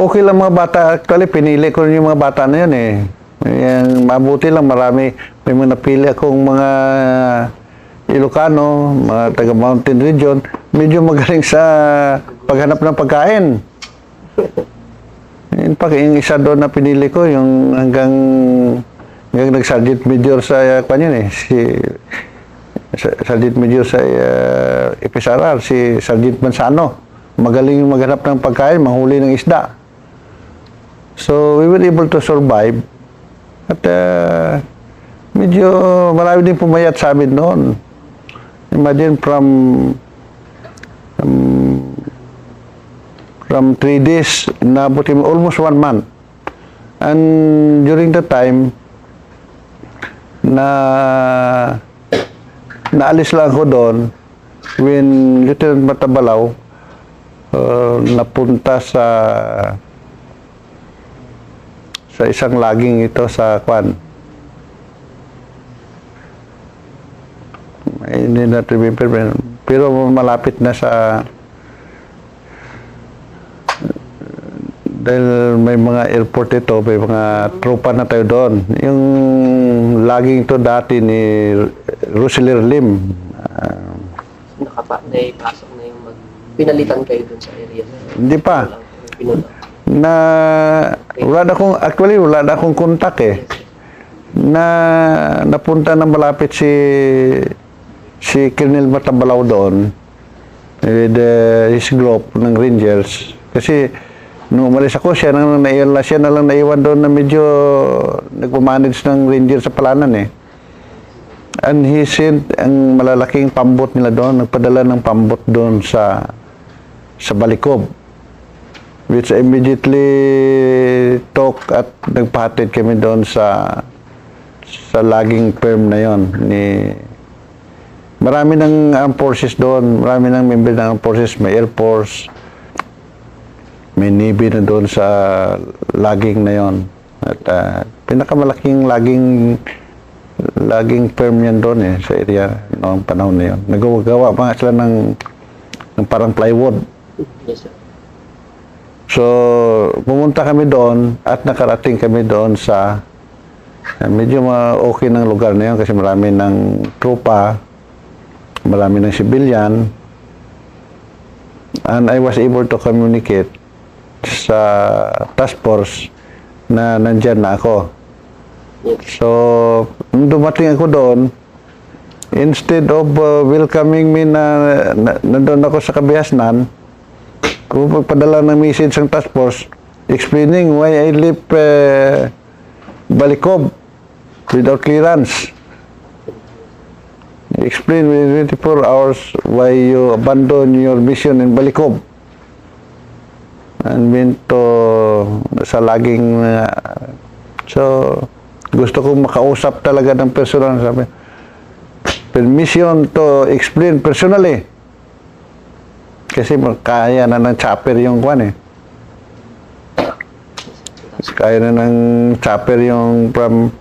okay lang mga bata. Actually, pinili ko yung mga bata na yun eh. Yan, mabuti lang, marami. May mga napili akong mga Ilocano, mga taga Mountain Region. Medyo magaling sa paghanap ng pagkain. In fact, yung isa doon na pinili ko, yung hanggang nag-Sergeant Major sa kanya eh. Sergeant Major sa FSRR, si Sergeant Manzano. Magaling yung maghanap ng pagkain, mahuli ng isda. So, we were able to survive. At medyo marami din pumayat sa amin noon. Imagine from 3 days, nabot almost 1 month. And during the time, naalis lang ako doon when Lieutenant Matabalaw napunta sa isang laging ito sa Kwan. Hindi na remember, pero malapit na sa dahil may mga airport ito, may mga tropa na tayo doon. Yung laging ito dati ni Roselir Lim. Naipasok na yung pinalitan kayo dun sa area. Hindi pa. Wala na akong kontak eh. Napunta na malapit si Colonel Matabalaw doon with his group ng Rangers. Kasi nung umalis ako, siya na lang naiwan doon na medyo nagmamanage ng Rangers sa Palanan eh. And he sent ang malalaking pambot nila doon, nagpadala ng pambot doon sa Balikob, which immediately took at nagpahatid kami doon sa laging firm na yon. Marami ng armed forces doon, marami ng member ng armed forces, may Air Force, may Navy na doon sa laging na yon. At pinakamalaking laging firm yan doon eh, sa area noong panahon na yon. Nagagawa pa sila ng parang plywood. Yes, sir. So, pumunta kami doon at nakarating kami doon sa medyo okay ng lugar na yun kasi marami ng tropa, marami ng civilian, and I was able to communicate sa task force na nandyan na ako. So, nung dumating ako doon, instead of welcoming me na nandun ako sa Kabihasnan, kung pagpadala ng message ng task force explaining why I left Balikob without clearance. Explain within 24 hours why you abandon your mission in Balikob and went to sa laging so gusto kong makausap talaga ng personal, sabi permission to explain personally kasi kaya na ng chopper yung kwan eh. Kaya na ng chopper yung from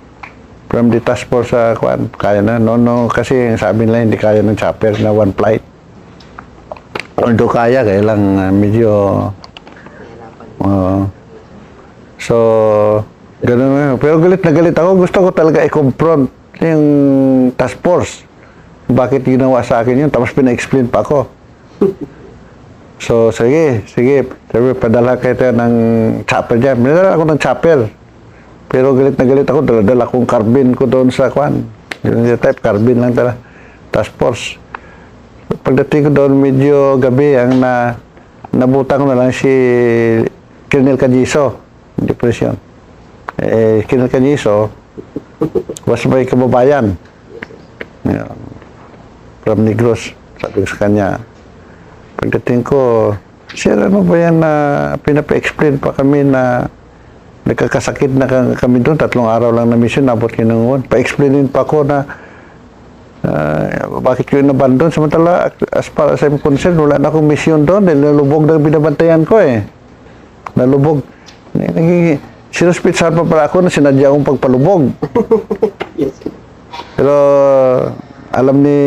the task force sa kwan. Kaya na. No, kasi sabi nila hindi kaya ng chopper na one flight. Although kaya lang medyo so ganun na. Pero galit na galit ako. Gusto ko talaga i-confront yung task force. Bakit ginawa sa akin yun? Tapos pina-explain pa ako. So, sige. Sabi, padala kayo ng chopper dyan. Minadala ako ng chopper. Pero galit na galit ako. Dala akong carbine ko doon sa kwan. Yung type, carbine lang tala. Task force. Pagdating ko doon, medyo gabi, ang nabutan ko na lang si Colonel Cajiso. Depression. Colonel Cajiso was my kababayan. Yeah. From Negros. Sabi ko sa kanya, pagdating ko, sir, ano ba yan na pinapa-explain pa kami na nagkakasakit na kami doon, 3 araw lang na mission, nabot kinungon. Pa-explainin pa ako na bakit ko inabandon. Samantala, as far as I'm concerned, wala na akong mission doon dahil nalubog na binabantayan ko eh. Nalubog. Sinuspitsahan pa pala ako na sinadya akong pagpalubog. Yes. Pero alam ni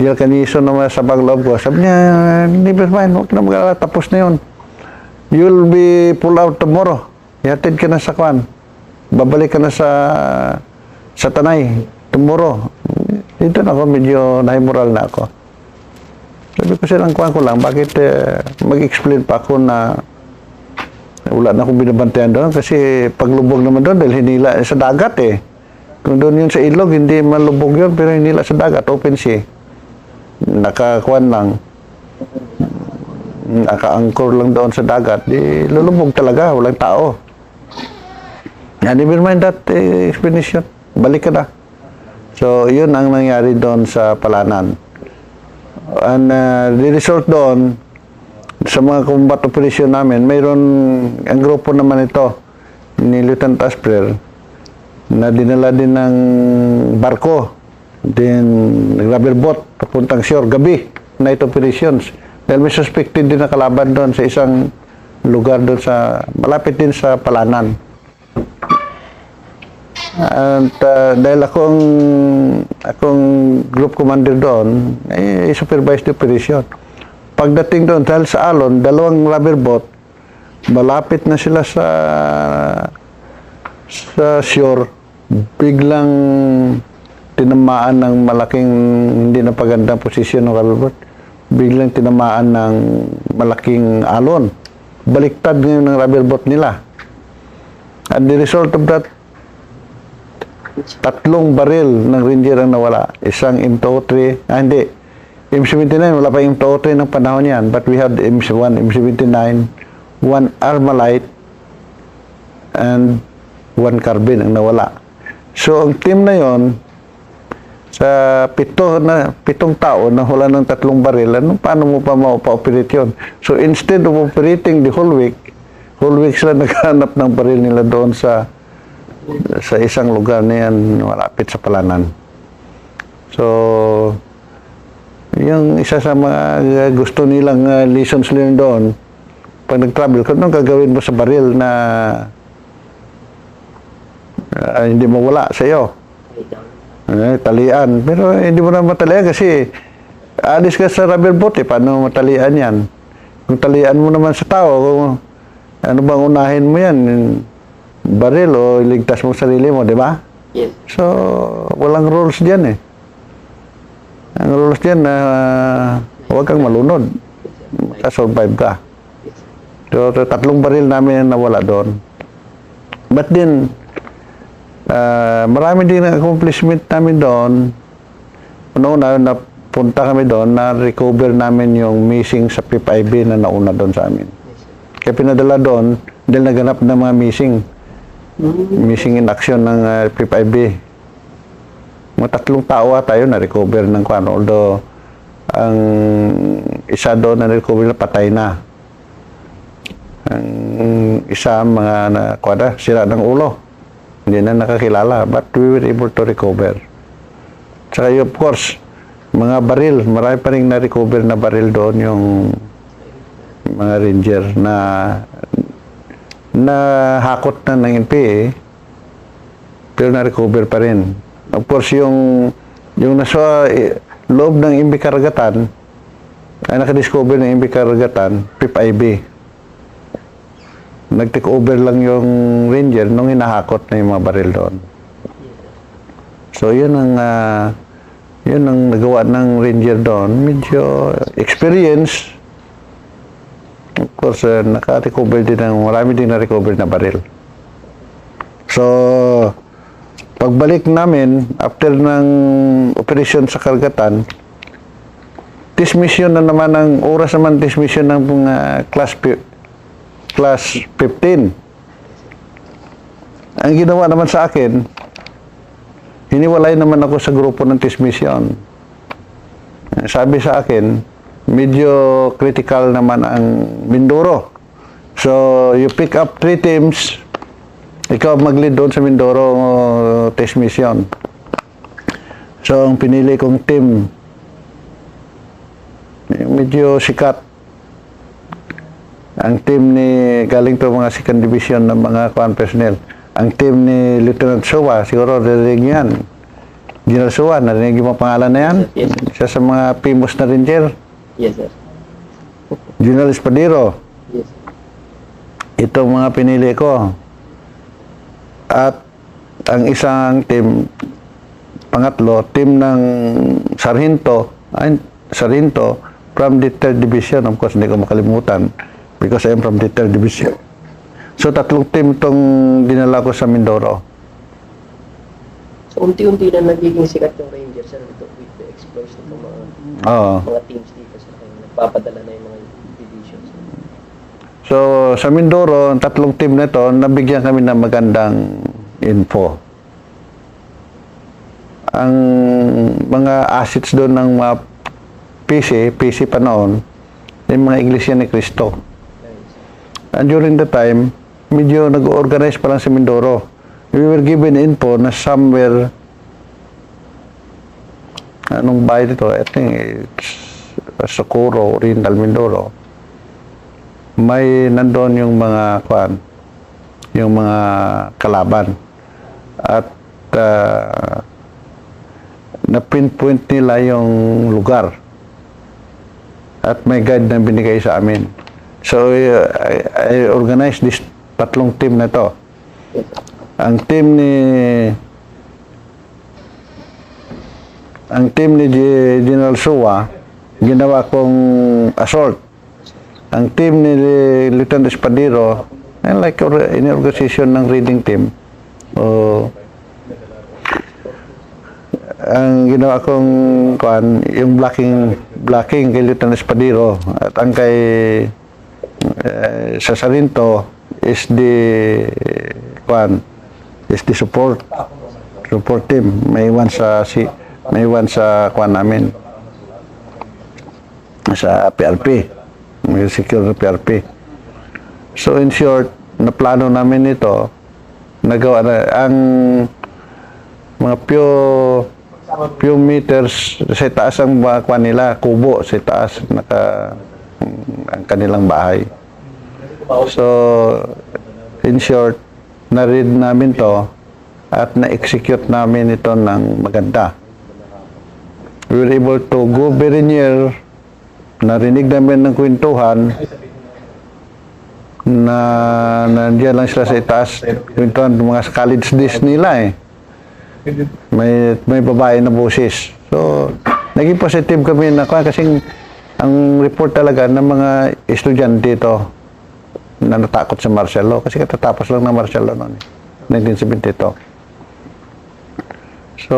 Dial Caniso naman sa bagloob ko. Sabi niya, never mind, huwag na mag-alala, tapos na yun. You'll be pulled out tomorrow. Ihatid ka na sa kwan. Babalik ka na sa Tanay tomorrow. Dito na ako, medyo nahimural na ako. Sabi ko silang kwan ko lang, bakit mag-explain pa ako na wala na akong binabantayan doon kasi paglubog naman doon dahil hinila sa dagat eh. Kung doon yun sa ilog, hindi malubog yun, pero hinila sa dagat, open sea. Nakakuan lang. Naka-anchor lang doon sa dagat. Di lulubog talaga, walang tao. Never mind that explanation. Balik ka na. So, yun ang nangyari doon sa Palanan. And the result doon, sa mga combat operation namin, mayroon, ang grupo naman ito, ni Lieutenant Asper, na dinala din ng barko, then rubber boat, papuntang shore, gabi, night operations. Dahil may suspected din na kalaban doon sa isang lugar doon sa, malapit din sa Palanan. At dahil akong group commander doon, supervise the operation. Pagdating doon, dahil sa alon, dalawang rubber boat, malapit na sila sa shore, biglang tinamaan ng malaking, hindi na pagandang posisyon ng rubber boat, biglang tinamaan ng malaking alon. Baliktad ngayon ng rubber boat nila. And the result of that, 3 baril ng Ranger ang nawala. Isang M203, hindi, M79, wala pa M203 ng panahon yan, but we had M1, M79, 1 Armalite, and 1 carbine ang nawala. So, ang team na yon sa 7 tao na wala ng 3 baril, paano mo pa ma-operate yun? So, instead of operating the whole week sila naghanap ng baril nila doon sa isang lugar na yan, malapit sa Palanan. So, yung isa sa mga gusto nilang lessons learned doon, pag nag-travel, kung anong gagawin mo sa baril na hindi mawala sa iyo? Talian. Pero hindi mo na matalian kasi alis ka sa rubber boat paano matalian yan? Kung talian mo naman sa tao, ano bang unahin mo yan? Baril o iligtas mo sarili mo, di ba? Yes. So, walang rules diyan eh. Ang rules diyan na huwag kang malunod. Survive ka. So, 3 baril namin nawala doon. But then, marami din ang accomplishment namin doon. Una-una, napunta kami doon, na-recover namin yung missing sa P5B na nauna doon sa amin. Kaya pinadala doon, dahil naganap ng mga missing in action ng P5B. Mga 3 tao tayo na-recover ng kwan. Although, ang isa doon na-recover na patay na. Ang isa mga sira ng ulo. Hindi na nakakilala. But we were able to recover. Tsaka of course, mga baril. Marami pa rin na-recover na baril doon yung mga Ranger na hakot na ng NPA, pero na-recover pa rin. Of course, yung nasa loob ng MB Karagatan, ay nakadiscover ng MB Karagatan, P5B. Nag-take over lang yung Ranger nung hinahakot na yung mga baril doon. So, yun ang nagawa ng Ranger doon. Medyo experience. Of course, naka-recover din marami din na-recover na baril. So, pagbalik namin, after ng operation sa Karagatan, dismission na naman ang oras naman dismission ng mga class 15. Ang ginawa naman sa akin, hiniwalay naman ako sa grupo ng dismission. Sabi sa akin, medyo critical naman ang Mindoro. So, you pick up 3 teams, ikaw mag-lead doon sa Mindoro test mission. So, ang pinili kong team, medyo sikat. Ang team galing to mga 2nd division ng mga command personnel. Ang team ni Lieutenant Sowa, siguro dadaling yan. General Suwa, narinig mo pangalan na yan? Yes, sir. Isa sa mga famous na ranger. Yes, sir. General Espadero. Yes. Ito mga pinili ko. At ang isang team, pangatlo, team ng Sargento from the 3rd Division. Of course, hindi ko makalimutan because I am from the 3rd Division. So, tatlong team itong dinala ko sa Mindoro. So, unti-unti na nagiging sikat yung Ranger, sir, with the exploits ng Oo. mga teams dito, sir. Kaya nagpapadala na yung mga divisions. So, sa Mindoro, ang tatlong team na ito, nabigyan kami ng magandang info. Ang mga assets doon ng mga PC pa noon, yung mga Iglesia ni Cristo. And during the time, medyo nag-organize pa lang sa Mindoro. We were given info na somewhere, anong bahay dito? I think it's Socorro, Oriental Mindoro. May nandoon yung mga yung mga kalaban. At na-pinpoint nila yung lugar. At may guide na binigay sa amin. So, I organized this tatlong team na to. Ang team ni General Suwa, ginawa kong assault. Ang team ni Lieutenant Espadero, like any organization ng reading team, ang ginawa kong yung blocking kay Lieutenant Espadero, at ang kay sa Sargento is the support team. May iwan sa namin sa PRP, may secure na PRP. So in short, naplano namin ito, nagawa na ang mga few meters sa taas ang kwan nila, kubo sa taas ang kanilang bahay. So in short, na-read namin to at na-execute namin ito ng maganda. We were able to go very near, narinig namin ng kwentuhan na nandiyan lang sila sa itaas, kwentuhan ng mga college days nila eh. May babae na boses. So, naging positive kami na kasi ang report talaga ng mga estudyante dito na natakot sa martial law kasi katatapos lang ng martial law noon, 1972. So,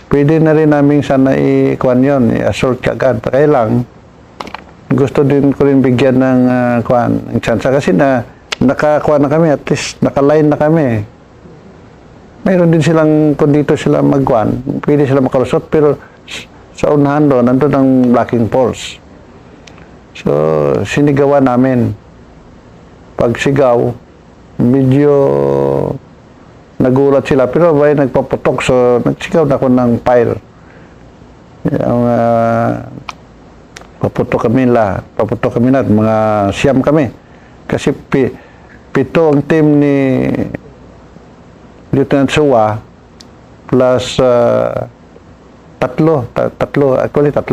pwede na rin namin sana i-kuan yun, i-assert kagad. Kaya lang, gusto din ko rin bigyan ng ng chance kasi nakakuha na kami, at least naka-line na kami. Mayroon din silang, kung dito sila magkuhan, pwede sila makalusot, pero sa unahan doon, nandun ang blocking force. So, sinigawan namin. Pag sigaw, medyo nagulat sila, pero bay nagpaputok, so nagsigaw na ako ng fire. Yung, paputok kami lahat, mga siyam kami. Kasi pito ang team ni Lieutenant Suwa plus tatlo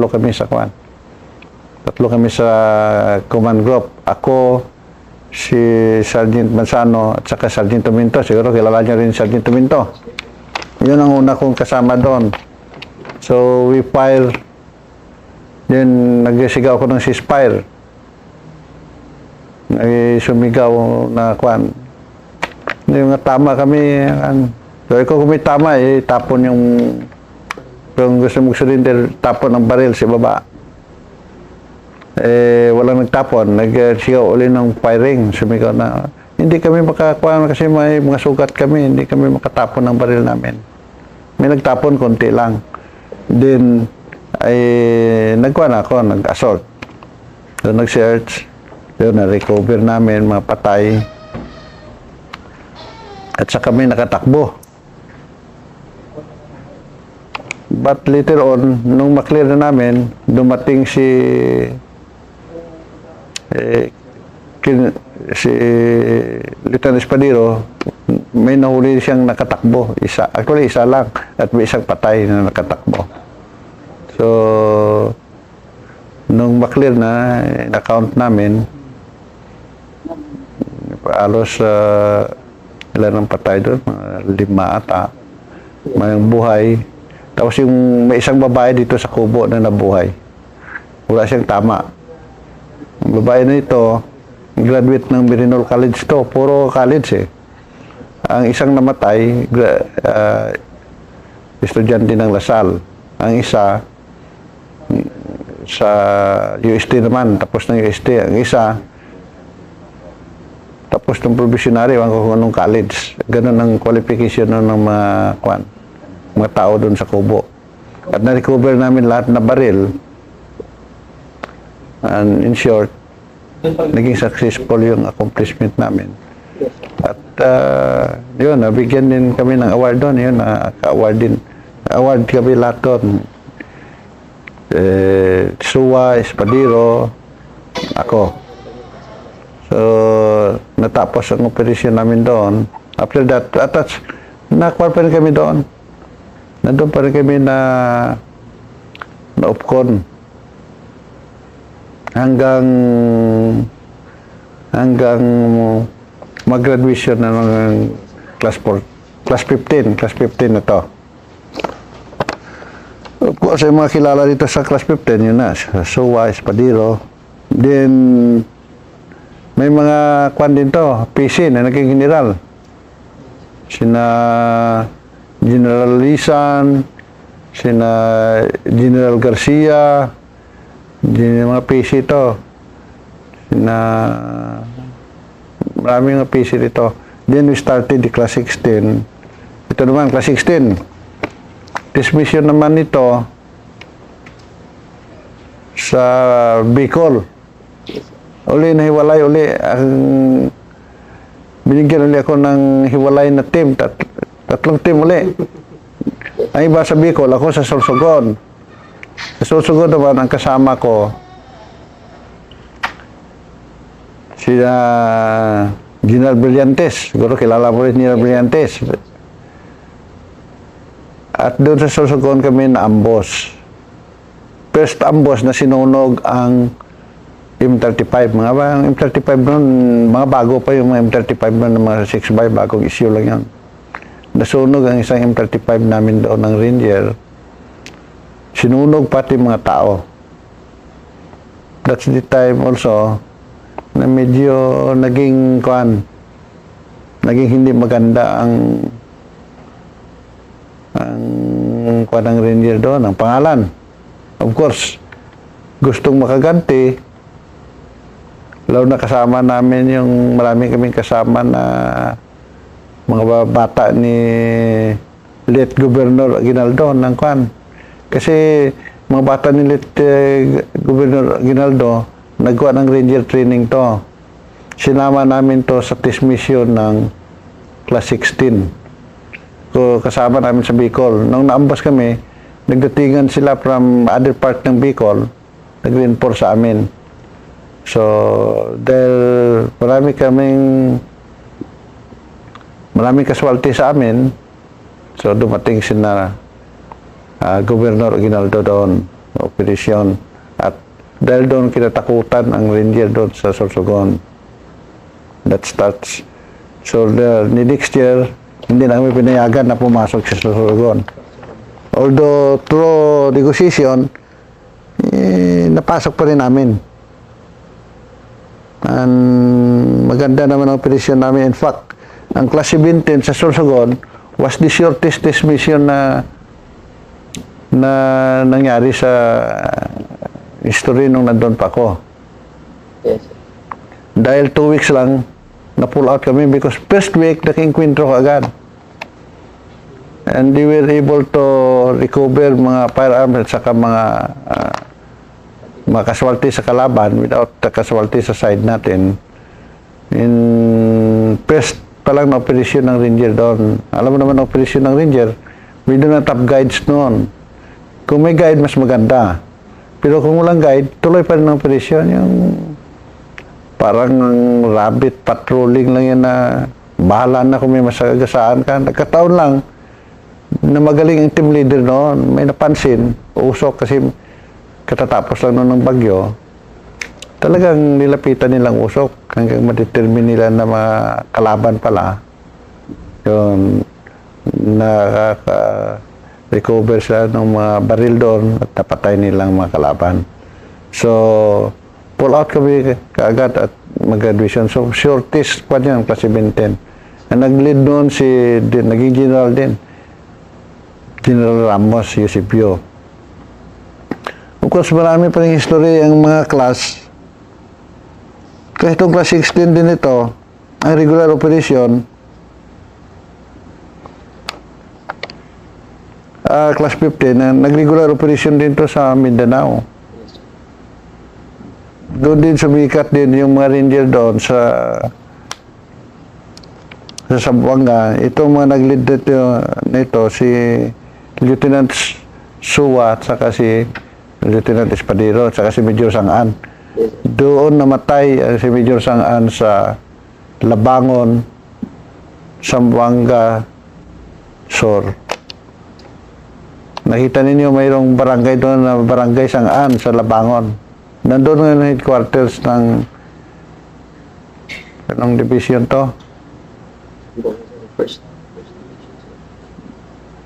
kami sa kwan. Tatlo kami sa command group. Ako, si Sergeant Manzano at saka Sergeant Minto. Siguro kilala niyo rin Sergeant Minto. Yun ang una kong kasama doon. So we fire. Then nagsigaw ako ng ceasefire. Sumigaw na kwan. Yung tama kami. So kung may tama, tapon yung kung gusto mag-surrender, tapon ng baril sa baba. Walang nagtapon, nagsigaw uli ng firing, sumigaw na, hindi kami makakuha kasi may mga sugat kami, hindi kami makatapon ng baril namin. May nagtapon, konti lang. Then, nagkuha na ako, nag-assault. So, nag-search, yun, na-recover namin, mga patay. At saka kami nakatakbo. But later on, nung maklear na namin, dumating si Lieutenant Espadero, may nahuli siyang nakatakbo. Actually, isa lang. At may isang patay na nakatakbo. So, nung maklear na, in-account namin, alos ilan ang patay doon? Mga 5 ata. May buhay. Tapos yung may isang babae dito sa kubo na nabuhay. Wala siyang tama. Ang babae na ito, graduate ng Mirinol College to. Puro college eh. Ang isang namatay, estudyante ng Lasal. Ang isa, sa UST naman, tapos ng UST. Ang isa, tapos ng provisionary, wala ko kung anong college. Ganun ang qualification ng mga tao doon sa kubo. At na-recover namin lahat na baril. And in short, naging successful yung accomplishment namin. At yun, nabigyan din kami ng award doon. Yun, award kami lahat doon. Suwa, Espadero, ako. So, natapos ang operasyon namin doon. After that, nakuha pa rin kami doon. Nandun pa rin kami na OPCON. Hanggang mag-graduation na ng class 15 na to. Of course, yung mga kilala dito sa class 15, yun na, Suwa, Espadero. Then, may mga kwan din to, PC na naging general. Sina General Lisan, sina General Garcia, mga PC to. Maraming mga PC dito. Then we started the class 16. Ito naman, class 16. Dismission naman ito sa Bicol. Uli nahiwalay uli. Binigyan uli ako ng hiwalay na team. Tatlong team uli. Ang iba sa Bicol, ako sa Sorsogon. Sa Sorsogon naman, ang kasama ko, si General Brillantes. Siguro kilala mo rin General Brillantes. At doon sa Sorsogon kami na ambos. First ambos na sinunog ang M35. Mga M35 noon, mga bago pa yung mga M35 noon, mga 6x, bagong issue lang yan. Nasunog ang isang M35 namin doon ng Ranger. Sinunog pati mga tao. That's the time also na medyo naging hindi maganda ang ng Ranger doon, ang pangalan. Of course, gustong makaganti. Lalo na kasama namin yung marami kaming kasama na mga bata ni late Governor Aguinaldo ng kwan. Kasi mga bata ni late Governor Aguinaldo nagkuha ng Ranger training to. Sinama namin to sa test mission ng class 16. So, kasama namin sa Bicol. Nung naambas kami, nagdatingan sila from other part ng Bicol, nag-reinforce sa amin. So, dahil maraming casualty sa amin, so dumating sila Governor Aguinaldo doon, operasyon. At dahil doon kinatakutan ang Ranger doon sa Sorsogon. That starts. So, the next year, hindi na kami pinayagan na pumasok sa Sorsogon. Although, through negotiation, napasok pa rin namin. And maganda naman ang operasyon namin. In fact, ang class 17 sa Sorsogon was the shortest test mission na nangyari sa history nung nandun pa ako. Yes. Dahil 2 weeks lang, na-pull out kami because first week, naking-kwintro agad. And they were able to recover mga firearms at saka mga casualty sa kalaban without the casualty sa side natin. In first pa lang na operasyon ng Ranger doon. Alam mo naman ang operasyon ng Ranger, we do not have guides noon. Kung may guide, mas maganda. Pero kung walang guide, tuloy pa rin ang operasyon. Yung parang rabbit patrolling lang yan na bahala na kung may masagasaan ka. Nagkataon lang na magaling ang team leader noon. May napansin, usok kasi katatapos lang noon ng bagyo. Talagang nilapitan nilang usok hanggang ma-determine nila na mga kalaban pala. Yun, recover sila ng mga baril doon at napatay nilang mga kalaban. So, pull out kami kaagad at mag-graduation. So, shortest pa niyan, klase 20. Ang nag-lead noon naging general din. General Ramos, Eusebio. Of course, marami pa rin history ang mga class. Kahit itong class 16 din ito, ang regular operation, class 15, nag-regular operation din to sa Mindanao. Doon din sumikat din yung mga ranger doon sa Zamboanga. Ito mga nag-lead nito si Lieutenant Suwa at saka si Lieutenant Espadero at saka si Major Sangan. Doon namatay si Major Sangan sa Labangon, Zamboanga, Sur. Nakita ninyo mayroong barangay doon na Barangay Sangan sa Labangon. Nandun nga yung headquarters ng anong division to?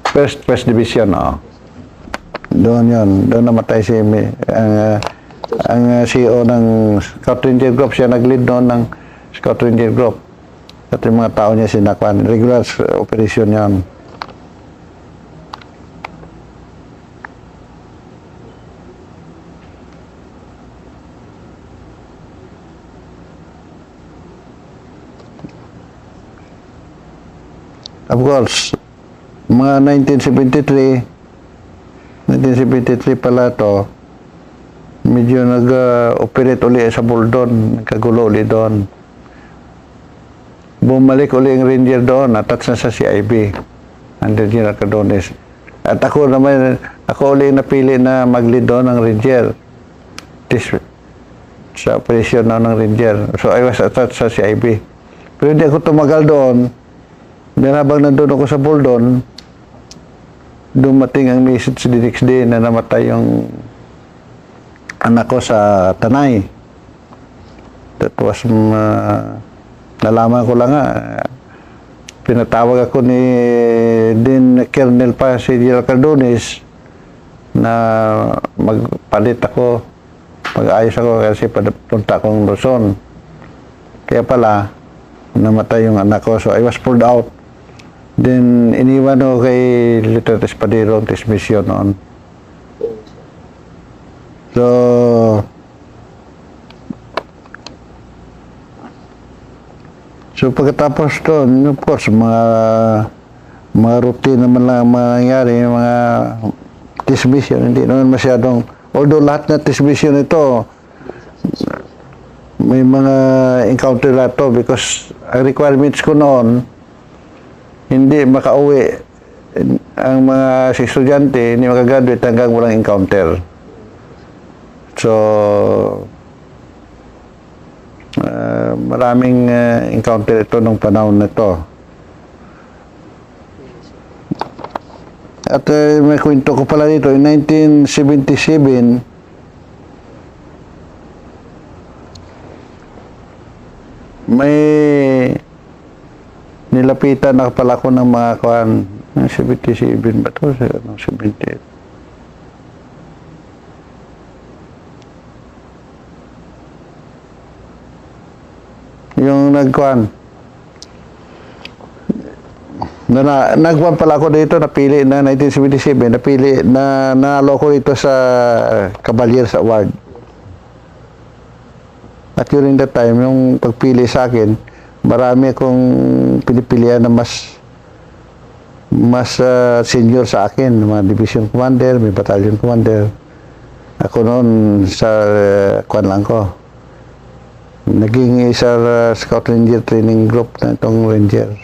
First Division, oh. Doon yun. Doon namatay si ang CEO ng Scout Ranger Group. Siya nag-lead doon ng Scout Ranger Group. At yung mga tao niya sinakwan. Regular operation yan. Of course, mga 1973 pala to, medyo nag-operate uli sa Buldon, nagkagulo uli doon. Bumalik uli ang ranger doon, attach na sa CIB, under General Cardones. At ako uli napili na mag-lead doon ng ranger. Sa operation na ng ranger. So I was attached sa CIB. Pero hindi ako tumagal doon. Then habang nandun ako sa Buldon, dumating ang message the next day na namatay yung anak ko sa Tanay. That was, nalaman ko lang nga, pinatawag ako ni din Colonel pa si General Cardones na magpalit ako, mag-ayos ako kasi punta akong Luzon. Kaya pala, namatay yung anak ko. So I was pulled out. Then, iniwan ko kay Lieutenant Espadero ang transmission noon. So pagkatapos doon, of course, mga routine naman lang mangyayari, mga transmission, hindi naman masyadong, although lahat na transmission ito, may mga encounter lahat to because ang requirements ko noon, hindi makauwi ang mga estudyante, hindi makagraduate hanggang walang encounter. So, maraming encounter ito nung panahon na ito. At may kwento ko pala dito, in 1977, may nilapitan na pala ko ng mga kuhan. 77 ba ito? 78. Yung nagkuhan. Nagkuhan pala ako dito, napili na 1977, napili na nanalo ko dito sa Cavaliers Award. At during that time, yung pagpili sa akin, marami akong pinipilian na mas senior sa akin, mga division commander, may battalion commander. Ako noon sa kuan lang ko. Naging isa Scout Ranger training group na itong Ranger.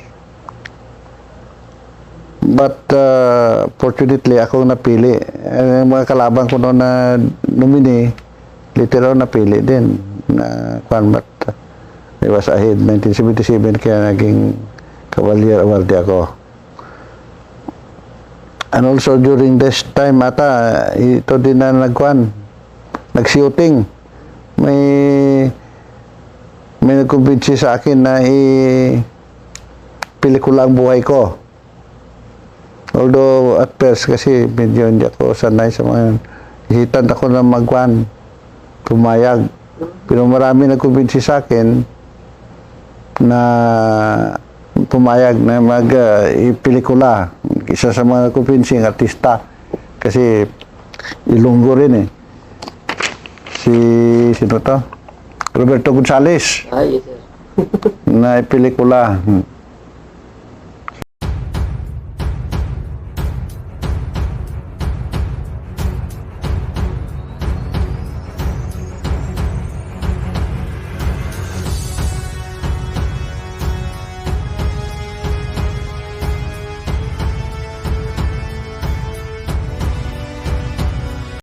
But fortunately, ako napili. Ang mga kalaban ko noon na nominee, literal napili din. Na kuan, but I was ahead 1977 kaya naging Cavalier Award ako. And also during this time ata, ito din na nag-shooting. May nagkumbinsi sa akin na pelikula ang buhay ko. Although at first kasi medyo hindi ako sanay sa mga hitan ako na pumayag. Pero marami nagkumbinsi sa akin na pumayag na pelikula. Isa sa mga nagkumbinsi ng artista. Kasi Ilonggo rin eh. Sino to? Roberto Gonzales Ah, yes, sir. na pelikula.